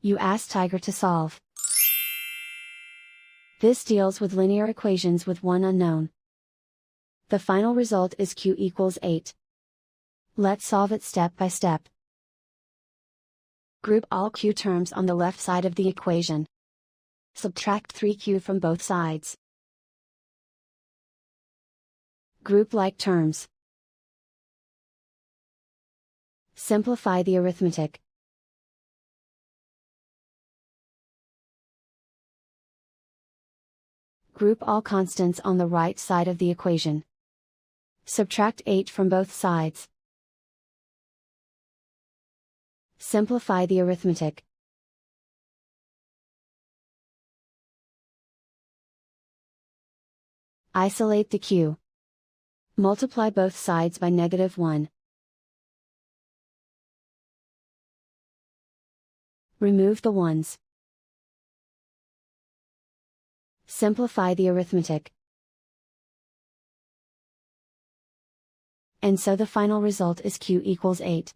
You ask Tiger to solve. This deals with linear equations with one unknown. The final result is q equals 8. Let's solve it step by step. Group all q terms on the left side of the equation. Subtract 3q from both sides. Group like terms. Simplify the arithmetic. Group all constants on the right side of the equation. Subtract 8 from both sides. Simplify the arithmetic. Isolate the q. Multiply both sides by -1. Remove the ones. Simplify the arithmetic. And so the final result is q equals 8.